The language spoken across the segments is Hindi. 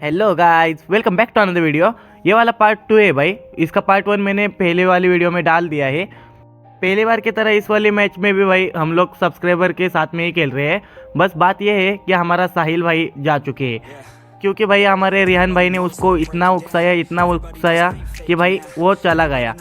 Hello guys, welcome back to another video. ये वाला पार्ट 2 है भाई। इसका पार्ट 1 मैंने पहले वाली वीडियो में डाल दिया है। पहली बार की तरह इस वाले मैच में भी भाई हम लोग सब्सक्राइबर के साथ में ही खेल रहे हैं। बस बात यह है कि हमारा साहिल भाई जा चुके हैं, क्योंकि भाई हमारे रिहान भाई ने उसको इतना उकसाया कि भाई वो चला गया।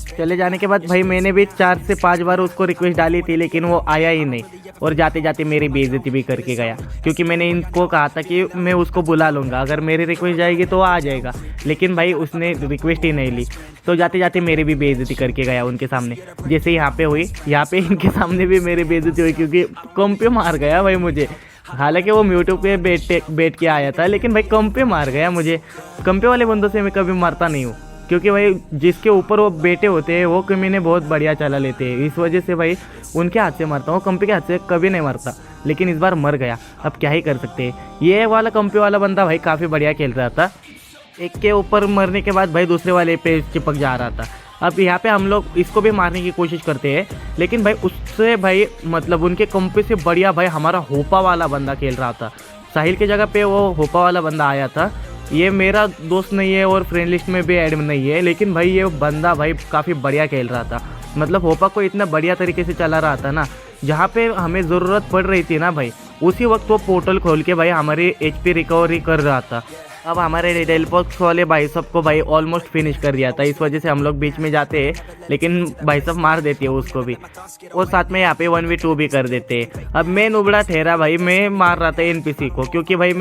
चले जाने के बाद भाई मैंने भी 4 से 5 बार उसको रिक्वेस्ट डाली थी, लेकिन वो आया ही नहीं और जाते जाते मेरी बेइज्जती भी करके गया, क्योंकि मैंने इनको कहा था कि मैं उसको बुला लूँगा, अगर मेरी रिक्वेस्ट जाएगी तो वो आ जाएगा, लेकिन भाई उसने रिक्वेस्ट ही नहीं ली, तो जाते जाते मेरी भी बेइज्जती करके गया उनके सामने। जैसे यहाँ पे हुई, यहाँ पे इनके सामने भी मेरी बेइज्जती हुई, क्योंकि कम पे मार गया भाई मुझे। हालांकि वो म्यूट्यूब पे बैठ के आया था, लेकिन भाई कम पे मार गया मुझे। कम पे वाले बंदों से मैं कभी मारता नहीं हूँ, क्योंकि भाई जिसके ऊपर वो बेटे होते हैं वो कमीने बहुत बढ़िया चला लेते हैं, इस वजह से भाई उनके हाथ से मारता हूँ। कंपी के हाथ से कभी नहीं मारता, लेकिन इस बार मर गया, अब क्या ही कर सकते हैं। ये वाला कंपी वाला बंदा भाई काफ़ी बढ़िया खेल रहा था। एक के ऊपर मरने के बाद भाई दूसरे वाले पे चिपक जा रहा था। अब यहाँ पे हम लोग इसको भी मारने की कोशिश करते हैं, लेकिन भाई उससे भाई मतलब उनके कंपी से बढ़िया भाई हमारा होपा वाला बंदा खेल रहा था। साहिल की जगह पे वो होपा वाला बंदा आया था। ये मेरा दोस्त नहीं है और फ्रेंड लिस्ट में भी ऐड नहीं है, लेकिन भाई ये बंदा भाई काफ़ी बढ़िया खेल रहा था। मतलब होपा को इतना बढ़िया तरीके से चला रहा था ना, जहाँ पे हमें ज़रूरत पड़ रही थी ना भाई, उसी वक्त वो पोर्टल खोल के भाई हमारी HP रिकवरी कर रहा था। अब हमारे डेल बॉक्स वाले भाई सबको भाई ऑलमोस्ट फिनिश कर दिया था, इस वजह से हम लोग बीच में जाते हैं, लेकिन भाई सब मार देती है उसको भी, और साथ में यहाँ पे 1v2 भी कर देते हैं। अब मैं नुबड़ा ठहरा भाई, मैं मार रहा था NPC को, क्योंकि भाई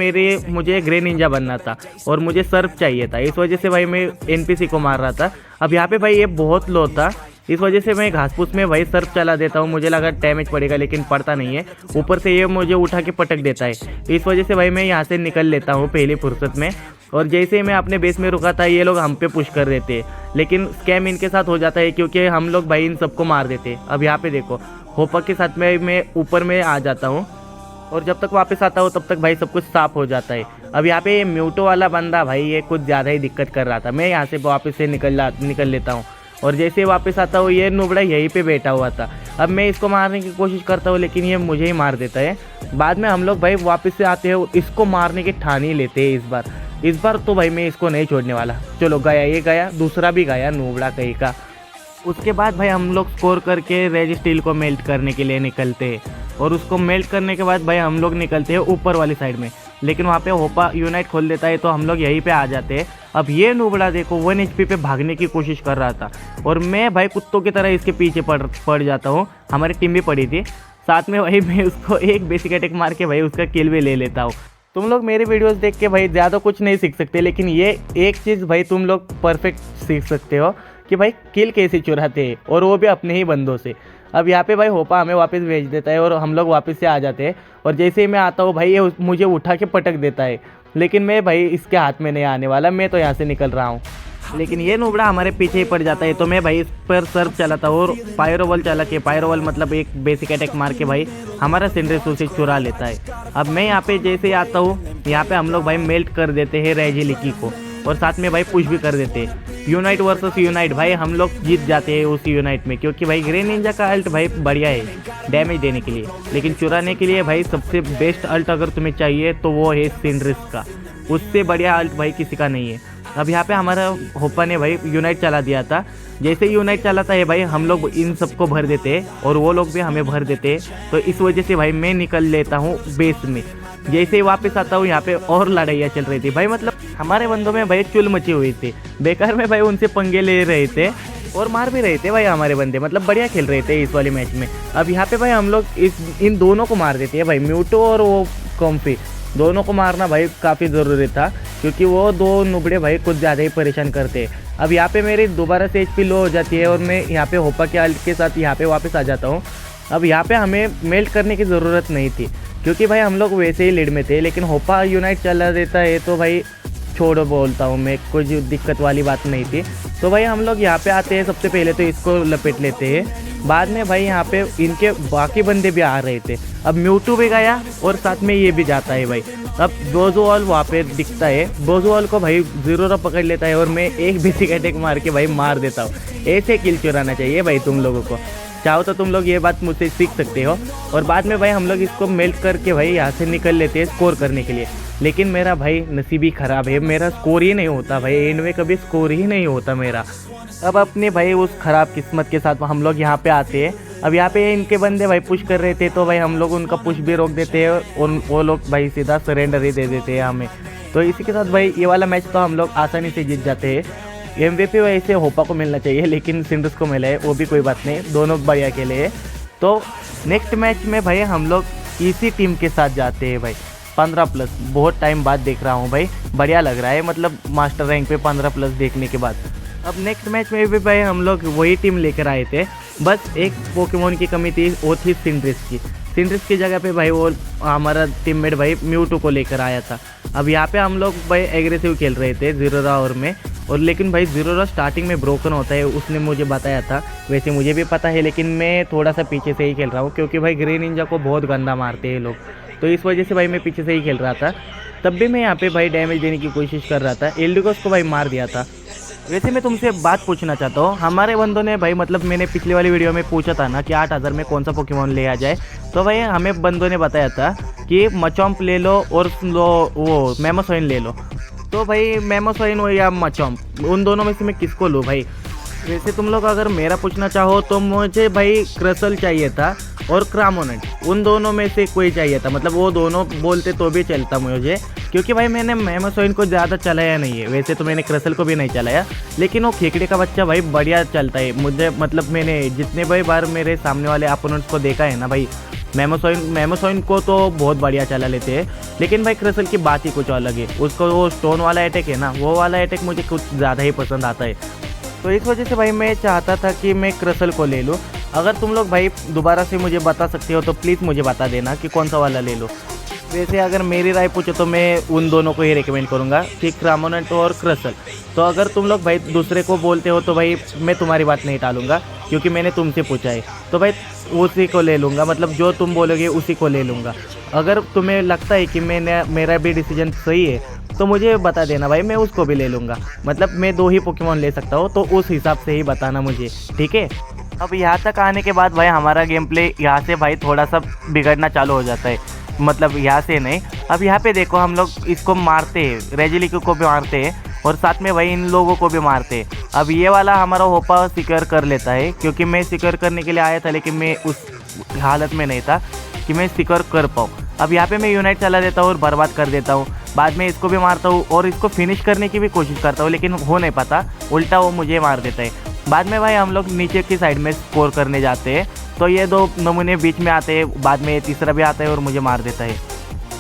मुझे ग्रे निंजा बनना था और मुझे सर्फ चाहिए था, इस वजह से भाई मैं NPC को मार रहा था। अब यहाँ पे भाई ये बहुत लो था, इस वजह से मैं घास फूस में भाई सर्फ चला देता हूँ, मुझे लगा डैमेज पड़ेगा, लेकिन पड़ता नहीं है। ऊपर से ये मुझे उठा के पटक देता है, इस वजह से भाई मैं यहाँ से निकल लेता हूँ पहली फुर्सत में। और जैसे ही मैं अपने बेस में रुका था, ये लोग हम पे पुश कर देते हैं, लेकिन स्कैम इनके साथ हो जाता है, क्योंकि हम लोग भाई इन सबको मार देते हैं। अब यहाँ पे देखो, होपा के साथ में मैं ऊपर में आ जाता हूँ, और जब तक वापस आता हूँ तब तक भाई सब कुछ साफ हो जाता है। अब यहाँ पे म्यूटो वाला बंदा भाई ये कुछ ज़्यादा ही दिक्कत कर रहा था। मैं यहाँ से वापस से निकल लेता हूँ, और जैसे वापस आता हूँ ये नुबड़ा यहीं पे बैठा हुआ था। अब मैं इसको मारने की कोशिश करता हूँ, लेकिन ये मुझे ही मार देता है। बाद में हम लोग भाई वापस से आते हैं, इसको मारने की ठान ही लेते हैं इस बार तो भाई मैं इसको नहीं छोड़ने वाला। चलो गया, ये गया, दूसरा भी गया नुबड़ा कहीं का। उसके बाद भाई हम लोग स्कोर करके रेज स्टील को मेल्ट करने के लिए निकलते हैं, और उसको मेल्ट करने के बाद भाई हम लोग निकलते हैं ऊपर वाली साइड में, लेकिन वहाँ पे होपा यूनाइट खोल देता है, तो हम लोग यहीं पे आ जाते हैं। अब ये नुबड़ा देखो 1 HP पे भागने की कोशिश कर रहा था, और मैं भाई कुत्तों की तरह इसके पीछे पड़ जाता हूँ। हमारी टीम भी पड़ी थी साथ में, भाई मैं उसको एक बेसिक अटैक मार के भाई उसका किल भी ले लेता हूँ। तुम लोग मेरी वीडियोस देख के भाई ज़्यादा कुछ नहीं सीख सकते, लेकिन ये एक चीज़ भाई तुम लोग परफेक्ट सीख सकते हो कि भाई किल कैसे चुराते हैं, और वो भी अपने ही बंदों से। अब यहाँ पे भाई होपा हमें वापस भेज देता है, और हम लोग वापस से आ जाते हैं, और जैसे ही मैं आता हूँ भाई ये मुझे उठा के पटक देता है, लेकिन मैं भाई इसके हाथ में नहीं आने वाला, मैं तो यहाँ से निकल रहा हूँ। लेकिन ये नुबड़ा हमारे पीछे ही पड़ जाता है, तो मैं भाई इस पर सर्फ चलाता हूँ, और पायरोवल चला के, पायरोवल मतलब एक बेसिक अटैक मार के भाई हमारा सिंड्रेस से चुरा लेता है। अब मैं यहाँ पे जैसे ही आता हूँ, यहाँ पे हम लोग भाई मेल्ट कर देते हैं रेजिलिकी को, और साथ में भाई पुश भी कर देते हैं। यूनाइट वर्सेस यूनाइट भाई हम लोग जीत जाते हैं उसी यूनाइट में, क्योंकि भाई ग्रे निंजा का अल्ट भाई बढ़िया है डैमेज देने के लिए, लेकिन चुराने के लिए भाई सबसे बेस्ट अल्ट अगर तुम्हें चाहिए तो वो है सिंड्रेस का, उससे बढ़िया अल्ट भाई किसी का नहीं है। अब यहाँ पे हमारा होपा ने भाई यूनाइट चला दिया था, जैसे ही यूनाइट चलाता है भाई हम लोग इन सबको भर देते हैं, और वो लोग भी हमें भर देते हैं, तो इस वजह से भाई मैं निकल लेता हूँ बेस में। जैसे ही वापस आता हूँ यहाँ पे और लड़ाइयाँ चल रही थी भाई, मतलब हमारे बंदों में भाई चुल मची हुई थी, बेकार में भाई उनसे पंगे ले रहे थे और मार भी रहे थे भाई हमारे बंदे, मतलब बढ़िया खेल रहे थे इस वाले मैच में। अब यहाँ पे भाई हम लोग इन दोनों को मार देते हैं भाई, म्यूटो और वो कॉम्फी, दोनों को मारना भाई काफ़ी ज़रूरी था, क्योंकि वो दो नुबड़े भाई कुछ ज़्यादा ही परेशान करते हैं। अब यहाँ पे मेरी दोबारा से HP लो हो जाती है, और मैं यहाँ पे होपा के अल्ट के साथ यहाँ पे वापस आ जाता हूँ। अब यहाँ पे हमें मेल्ट करने की ज़रूरत नहीं थी, क्योंकि भाई हम लोग वैसे ही लीड में थे, लेकिन होपा यूनाइट चला देता है, तो भाई छोड़ो बोलता हूँ मैं, कुछ दिक्कत वाली बात नहीं थी। तो भाई हम लोग यहाँ पे आते हैं, सबसे पहले तो इसको लपेट लेते हैं, बाद में भाई यहाँ पे इनके बाकी बंदे भी आ रहे थे। अब म्यूटू भी गया और साथ में ये भी जाता है भाई। अब बोजोवाल वहाँ पे दिखता है, बोजोवाल को भाई ज़रूर पकड़ लेता है, और मैं एक बेसिक अटैक मार के भाई मार देता हूँ। ऐसे किल चुराना चाहिए भाई तुम लोगों को, चाहो तो तुम लोग ये बात मुझसे सीख सकते हो। और बाद में भाई हम लोग इसको मेल्ट करके भाई यहाँ से निकल लेते हैं स्कोर करने के लिए। लेकिन मेरा भाई नसीब ही ख़राब है, मेरा स्कोर ही नहीं होता भाई, एंड में कभी स्कोर ही नहीं होता मेरा। अब अपने भाई उस ख़राब किस्मत के साथ हम लोग यहाँ पे आते हैं। अब यहाँ पे इनके बंदे भाई पुश कर रहे थे, तो भाई हम लोग उनका पुश भी रोक देते हैं और वो लोग भाई सीधा सरेंडर ही दे देते हैं हमें। तो इसी के साथ भाई ये वाला मैच तो हम लोग आसानी से जीत जाते हैं। MVP वैसे होपा को मिलना चाहिए, लेकिन सिंड्रेस को मिला है, वो भी कोई बात नहीं, दोनों बढ़िया खेले हैं। तो नेक्स्ट मैच में भाई हम लोग इसी टीम के साथ जाते हैं भाई। 15+, बहुत टाइम बाद देख रहा हूँ भाई, बढ़िया लग रहा है, मतलब मास्टर रैंक पे 15+ देखने के बाद। अब नेक्स्ट मैच में भी भाई हम लोग वही टीम लेकर आए थे, बस एक पोकेमोन की कमी थी, वो थी सिंड्रेस की। सिंड्रेस की जगह पे भाई वो हमारा टीममेट भाई म्यूटू को लेकर आया था। अब यहाँ पे हम लोग भाई एग्रेसिव खेल रहे थे ज़ीरोरा और में, और लेकिन भाई ज़ीरोरा स्टार्टिंग में ब्रोकन होता है, उसने मुझे बताया था। वैसे मुझे भी पता है, लेकिन मैं थोड़ा सा पीछे से ही खेल रहा हूँ, क्योंकि भाई ग्रीन निंजा को बहुत गंदा मारते हैं लोग, तो इस वजह से भाई मैं पीछे से ही खेल रहा था। तब भी मैं यहाँ पे भाई डैमेज देने की कोशिश कर रहा था, एल्डिगोस को भाई मार दिया था। वैसे मैं तुमसे बात पूछना चाहता हूँ, हमारे बंदों ने भाई, मतलब मैंने पिछली वाली वीडियो में पूछा था ना कि 8000 में कौन सा पोकेमोन ले आ जाए, तो भाई हमें बंदों ने बताया था कि मचॉम्प ले लो और वो मेमोसॉइन ले लो। तो भाई मेमोसॉइन हो या मचॉम्प, उन दोनों में से मैं किसको लूँ भाई? वैसे तुम लोग अगर मेरा पूछना चाहो तो मुझे भाई क्रसल चाहिए था और क्रामोनेट, उन दोनों में से कोई चाहिए था, मतलब वो दोनों बोलते तो भी चलता मुझे, क्योंकि भाई मैंने मेमोसॉइन को ज़्यादा चलाया नहीं है। वैसे तो मैंने क्रसल को भी नहीं चलाया, लेकिन वो खेकड़े का बच्चा भाई बढ़िया चलता है मुझे, मतलब मैंने जितने भाई बार मेरे सामने वाले अपोनेंट्स को देखा है ना भाई, मेमोसॉइन को तो बहुत बढ़िया चला लेते हैं, लेकिन भाई क्रसल की बात ही कुछ अलग है। उसको वो स्टोन वाला अटैक है ना, वो वाला अटैक मुझे कुछ ज़्यादा ही पसंद आता है। तो इस वजह से भाई मैं चाहता था कि मैं क्रसल को ले लूँ। अगर तुम लोग भाई दोबारा से मुझे बता सकते हो तो प्लीज़ मुझे बता देना कि कौन सा वाला ले लो। वैसे अगर मेरी राय पूछो तो मैं उन दोनों को ही रिकमेंड करूँगा कि क्रामोनेट और क्रसल। तो अगर तुम लोग भाई दूसरे को बोलते हो तो भाई मैं तुम्हारी बात नहीं टालूंगा, क्योंकि मैंने तुमसे पूछा है, तो भाई उसी को ले लूँगा, मतलब जो तुम बोलोगे उसी को ले लूँगा। अगर तुम्हें लगता है कि मेरा भी डिसीजन सही है तो मुझे बता देना भाई, मैं उसको भी ले लूँगा। मतलब मैं 2 ही पोकेमोन ले सकता हूँ, तो उस हिसाब से ही बताना मुझे, ठीक है? अब यहाँ तक आने के बाद भाई हमारा गेम प्ले यहाँ से भाई थोड़ा सा बिगड़ना चालू हो जाता है, मतलब यहाँ से नहीं। अब यहाँ पे देखो हम लोग इसको मारते हैं, रेजिलिको को भी मारते हैं और साथ में भाई इन लोगों को भी मारते हैं। अब ये वाला हमारा होपा सिक्योर कर लेता है, क्योंकि मैं सिक्योर करने के लिए आया था, लेकिन मैं उस हालत में नहीं था कि मैं सिक्योर कर पाऊँ। अब यहाँ पे मैं यूनाइट चला देता हूँ और बर्बाद कर देता हूँ, बाद में इसको भी मारता हूँ और इसको फिनिश करने की भी कोशिश करता हूँ, लेकिन हो नहीं पाता, उल्टा वो मुझे मार देता है। बाद में भाई हम लोग नीचे की साइड में स्कोर करने जाते हैं, तो ये 2 नमूने बीच में आते हैं, बाद में ये तीसरा भी आता है और मुझे मार देता है।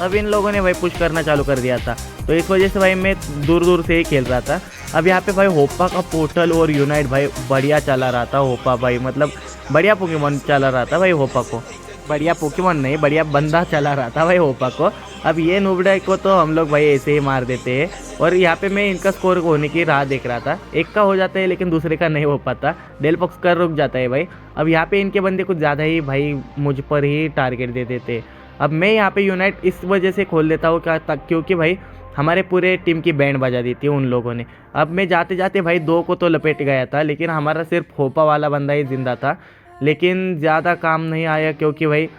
अब इन लोगों ने भाई पुश करना चालू कर दिया था, तो इस वजह से भाई मैं दूर दूर से ही खेल रहा था। अब यहाँ पे भाई होपा का पोर्टल और यूनाइट भाई बढ़िया चला रहा था। होपा भाई मतलब बढ़िया पोकेमोन चला रहा था भाई, होपा को बढ़िया पोकेमोन नहीं, बढ़िया बंदा चला रहा था भाई होपा को। अब ये नूबड़ा को तो हम लोग भाई ऐसे ही मार देते हैं, और यहाँ पे मैं इनका स्कोर होने की राह देख रहा था। एक का हो जाता है लेकिन दूसरे का नहीं हो पाता, डेलपॉक्स का रुक जाता है भाई। अब यहाँ पे इनके बंदे कुछ ज़्यादा ही भाई मुझ पर ही टारगेट दे देते। अब मैं यहाँ पे यूनाइट इस वजह से खोल देता हूँ क्योंकि भाई हमारे पूरे टीम की बैंड बजा दी थी उन लोगों ने। अब मैं जाते जाते भाई 2 को तो लपेट गया था, लेकिन हमारा सिर्फ होपा वाला बंदा ही जिंदा था, लेकिन ज़्यादा काम नहीं आया क्योंकि भाई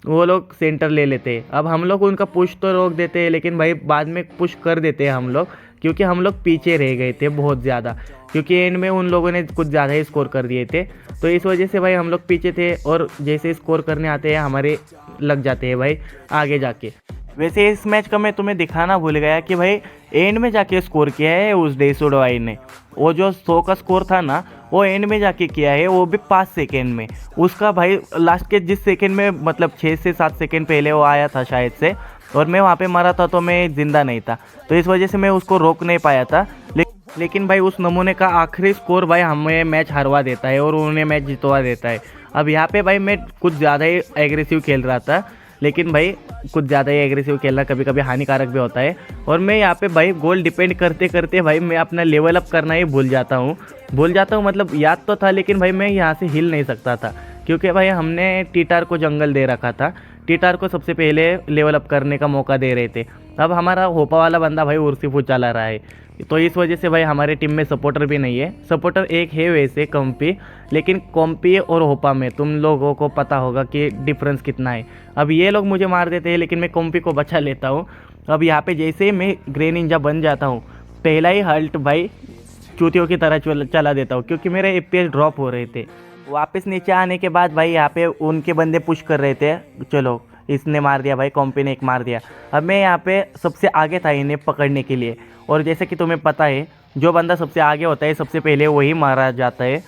वो लोग सेंटर ले लेते। अब हम लोग उनका पुश तो रोक देते हैं, लेकिन भाई बाद में पुश कर देते हैं हम लोग, क्योंकि हम लोग पीछे रह गए थे बहुत ज़्यादा, क्योंकि एंड में उन लोगों ने कुछ ज़्यादा ही स्कोर कर दिए थे। तो इस वजह से भाई हम लोग पीछे थे, और जैसे स्कोर करने आते हैं हमारे लग जाते हैं भाई आगे जाके। वैसे इस मैच का मैं तुम्हें दिखाना भूल गया कि भाई एंड में जाके स्कोर किया है उस डेसोडवाई ने। वो जो 100 का स्कोर था ना, वो एंड में जाके किया है, वो भी 5 सेकेंड में। उसका भाई लास्ट के जिस सेकेंड में, मतलब 6 से 7 सेकेंड पहले वो आया था शायद से, और मैं वहाँ पे मरा था तो मैं ज़िंदा नहीं था, तो इस वजह से मैं उसको रोक नहीं पाया था। लेकिन भाई उस नमूने का आखिरी स्कोर भाई हमें मैच हरवा देता है और उन्हें मैच जितवा देता है। अब यहाँ पे भाई मैं कुछ ज़्यादा ही एग्रेसिव खेल रहा था, लेकिन भाई कुछ ज़्यादा ही एग्रेसिव खेलना कभी कभी हानिकारक भी होता है, और मैं यहाँ पे भाई गोल डिपेंड करते करते भाई मैं अपना लेवल अप करना ही भूल जाता हूँ। मतलब याद तो था, लेकिन भाई मैं यहाँ से हिल नहीं सकता था, क्योंकि भाई हमने टीटार को जंगल दे रखा था। टीटार को सबसे पहले लेवल अप करने का मौका दे रहे थे। अब हमारा होपा वाला बंदा भाई उर्सिफू चला रहा है, तो इस वजह से भाई हमारे टीम में सपोर्टर भी नहीं है। सपोर्टर एक है वैसे कॉम्पी, लेकिन कॉम्पी और होपा में तुम लोगों को पता होगा कि डिफरेंस कितना है। अब ये लोग मुझे मार देते हैं, लेकिन मैं कॉम्पी को बचा लेता हूँ। अब यहाँ पे जैसे ही मैं ग्रे निंजा बन जाता हूँ, पहला ही हल्ट भाई चूतियों की तरह चला देता हूँ, क्योंकि मेरे FPS ड्रॉप हो रहे थे। वापस नीचे आने के बाद भाई यहाँ पे उनके बंदे पुश कर रहे थे, चलो इसने मार दिया भाई, कॉम्पी ने एक मार दिया। अब मैं यहाँ पे सबसे आगे था इन्हें पकड़ने के लिए, और जैसे कि तुम्हें पता है जो बंदा सबसे आगे होता है सबसे पहले वही मारा जाता है,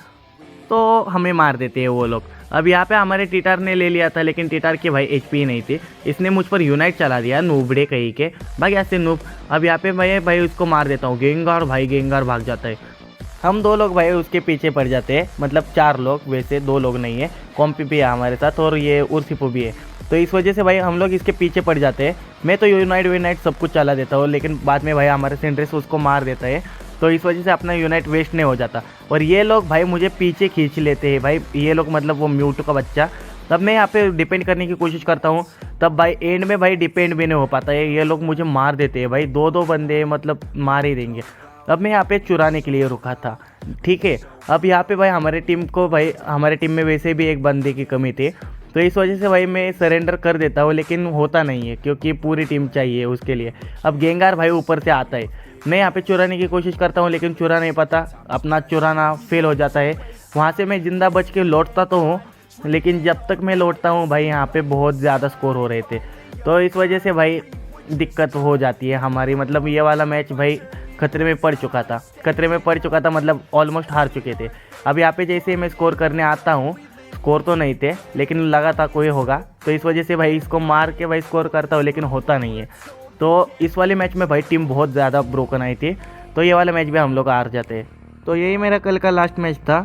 तो हमें मार देते हैं वो लोग। अब यहाँ पे हमारे टीटार ने ले लिया था, लेकिन टीटार की भाई HP नहीं थी, इसने मुझ पर यूनाइट चला दिया, नूबड़े कहीं के भाई ऐसे नूब। अब यहाँ पे भाई उसको मार देता हूँ, गेंगार भाई गेंगार भाग जाता है। हम 2 लोग भाई उसके पीछे पड़ जाते हैं, मतलब 4 लोग, वैसे 2 लोग नहीं है, कॉम्पी भी है हमारे साथ और ये उर्सिपो भी है। तो इस वजह से भाई हम लोग इसके पीछे पड़ जाते हैं। मैं तो यूनाइट सब कुछ चला देता हूँ, लेकिन बाद में भाई हमारे सेंड्रेस उसको मार देता है, तो इस वजह से अपना यूनाइट वेस्ट नहीं हो जाता। और ये लोग भाई मुझे पीछे खींच लेते हैं भाई, ये लोग मतलब वो म्यूटो का बच्चा। तब मैं यहाँ पे डिपेंड करने की कोशिश करता हूँ, तब भाई एंड में भाई डिपेंड भी नहीं हो पाता है, ये लोग मुझे मार देते हैं भाई, 2-2 बंदे मतलब मार ही देंगे। अब मैं यहाँ पे चुराने के लिए रुका था, ठीक है। अब यहाँ पे भाई हमारे टीम में वैसे भी एक बंदे की कमी थी, तो इस वजह से भाई मैं सरेंडर कर देता हूँ, लेकिन होता नहीं है क्योंकि पूरी टीम चाहिए उसके लिए। अब गेंगार भाई ऊपर से आता है, मैं यहाँ पे चुराने की कोशिश करता हूँ, लेकिन चुरा नहीं पाता, अपना चुराना फेल हो जाता है। वहाँ से मैं जिंदा बच के लौटता तो हूँ, लेकिन जब तक मैं लौटता हूँ भाई यहाँ पे बहुत ज़्यादा स्कोर हो रहे थे, तो इस वजह से भाई दिक्कत हो जाती है हमारी। मतलब ये वाला मैच भाई खतरे में पड़ चुका था, मतलब ऑलमोस्ट हार चुके थे। अब यहाँ पे जैसे मैं स्कोर करने आता हूँ, स्कोर तो नहीं थे लेकिन लगा था कोई होगा, तो इस वजह से भाई इसको मार के भाई स्कोर करता हूँ, लेकिन होता नहीं है। तो इस वाले मैच में भाई टीम बहुत ज़्यादा ब्रोकन आई थी, तो ये वाला मैच भी हम लोग हार जाते हैं। तो यही मेरा कल का लास्ट मैच था।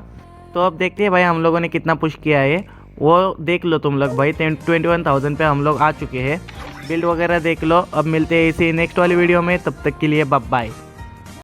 तो अब देखते हैं भाई हम लोगों ने कितना पुश किया है, वो देख लो तुम लोग भाई। 21,000 पे हम लोग आ चुके हैं, बिल्ड वगैरह देख लो। अब मिलते हैं इसी नेक्स्ट वाली वीडियो में, तब तक के लिए बाय बाय।